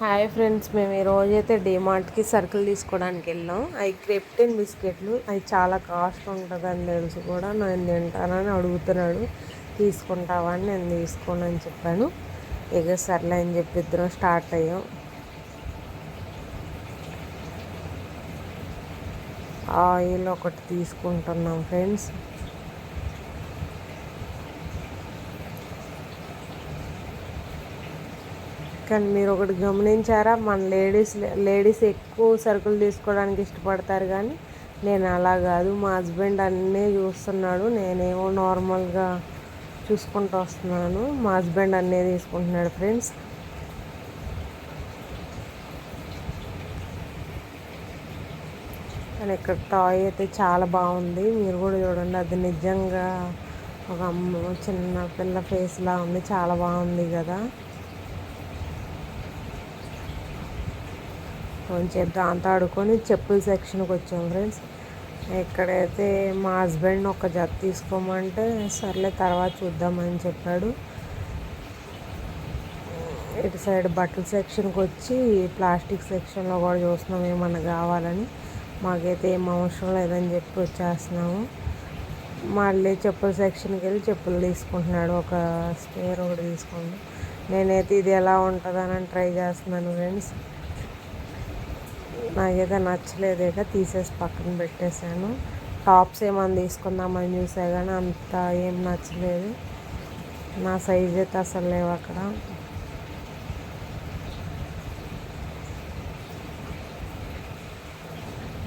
Hi friends, మేము ఈరోజైతే డిమార్ట్కి సరుకులు తీసుకోవడానికి వెళ్ళాం. అవి క్రిప్టన్ బిస్కెట్లు, అవి చాలా కాస్ట్ ఉంటుందని తెలుసు కూడా నేను తింటానని అడుగుతున్నాడు. తీసుకుంటావా అని నేను తీసుకోను అని చెప్పాను. ఇక సర్లే అని చెప్పి ఇద్దరం స్టార్ట్ అయ్యాం. ఆయిల్ ఒకటి తీసుకుంటున్నాం ఫ్రెండ్స్. కానీ మీరు ఒకటి గమనించారా, మన లేడీస్ ఎక్కువ సరుకులు తీసుకోవడానికి ఇష్టపడతారు, కానీ నేను అలా కాదు. మా హస్బెండ్ అన్నీ చూస్తున్నాడు, నేనేమో నార్మల్గా చూసుకుంటూ వస్తున్నాను. మా హస్బెండ్ అన్నీ తీసుకుంటున్నాడు ఫ్రెండ్స్. కానీ ఇక్కడ టాయ్ అయితే చాలా బాగుంది, మీరు కూడా చూడండి. అది నిజంగా ఒక చిన్న పిల్ల ఫేస్లా ఉంది, చాలా బాగుంది కదా. కొంచెం దాంతో ఆడుకొని చెప్పుల సెక్షన్కి వచ్చాం ఫ్రెండ్స్. ఇక్కడైతే మా హస్బెండ్ ఒక జత తీసుకోమంటే సర్లే తర్వాత చూద్దామని చెప్పాడు. ఇటు సైడ్ బట్టల సెక్షన్కి వచ్చి ప్లాస్టిక్ సెక్షన్లో కూడా చూస్తున్నాం ఏమన్నా కావాలని. మాకైతే ఏం అవసరం లేదని చెప్పి వచ్చేస్తున్నాము. మళ్ళీ చెప్పుల సెక్షన్కి వెళ్ళి చెప్పులు తీసుకుంటున్నాడు. ఒక స్పేర్ ఒకటి తీసుకుంటాం. నేనైతే ఇది ఎలా ఉంటుందని ట్రై చేస్తున్నాను ఫ్రెండ్స్. నాకైతే నచ్చలేదు, ఇక తీసేసి పక్కన పెట్టేశాను. టాప్స్ ఏమైనా తీసుకుందామని చూసా కానీ అంత ఏం నచ్చలేదు. నా సైజ్ అయితే అసలు లేవు అక్కడ.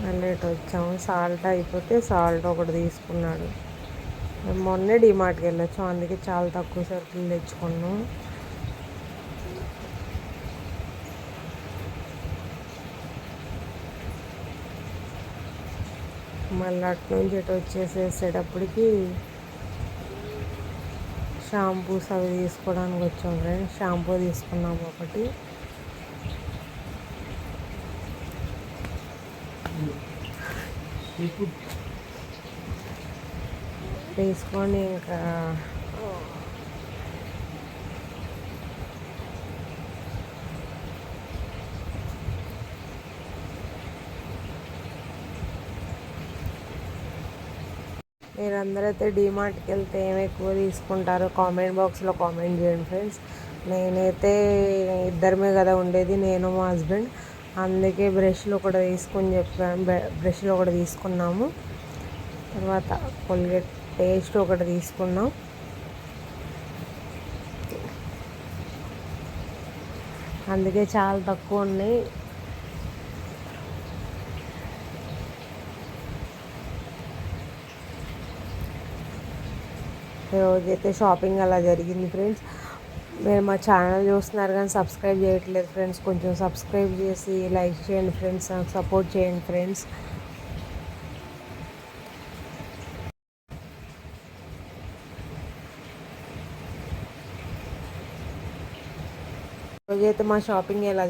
మళ్ళీ ఇటు వచ్చాము. సాల్ట్ అయిపోతే సాల్ట్ ఒకటి తీసుకున్నాడు. మేము మొన్నే డిమార్ట్కి వెళ్ళొచ్చాం, అందుకే చాలా తక్కువ సరుకులు తెచ్చుకున్నాం. మళ్ళీ అటు నుంచి ఇటు వచ్చేసేటప్పటికి షాంపూస్ అవి తీసుకోవడానికి వచ్చాం ఫ్రెండ్స్. షాంపూ తీసుకున్నాము ఒకటి. తీసుకొని ఇంకా మీరందరూ అయితే డిమార్ట్కి వెళ్తే ఏమి ఎక్కువ తీసుకుంటారో కామెంట్ బాక్స్లో కామెంట్ చేయండి ఫ్రెండ్స్. నేనైతే ఇద్దరమే కదా ఉండేది, నేను మా హస్బెండ్. అందుకే బ్రష్లు కూడా తీసుకొని చెప్పాను. బ్రష్లు ఒకటి తీసుకున్నాము. తర్వాత కోల్గేట్ పేస్ట్ ఒకటి తీసుకున్నాం. అందుకే చాలా తక్కువ ఉన్నాయి. ఈరోజైతే షాపింగ్ అలా జరిగింది ఫ్రెండ్స్. మీరు మా ఛానల్ చూస్తున్నారు కానీ సబ్స్క్రైబ్ చేయట్లేదు ఫ్రెండ్స్. కొంచెం సబ్స్క్రైబ్ చేసి లైక్ చేయండి ఫ్రెండ్స్, నాకు సపోర్ట్ చేయండి ఫ్రెండ్స్. రోజైతే మా షాపింగ్ ఎలా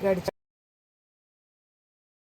గడిచి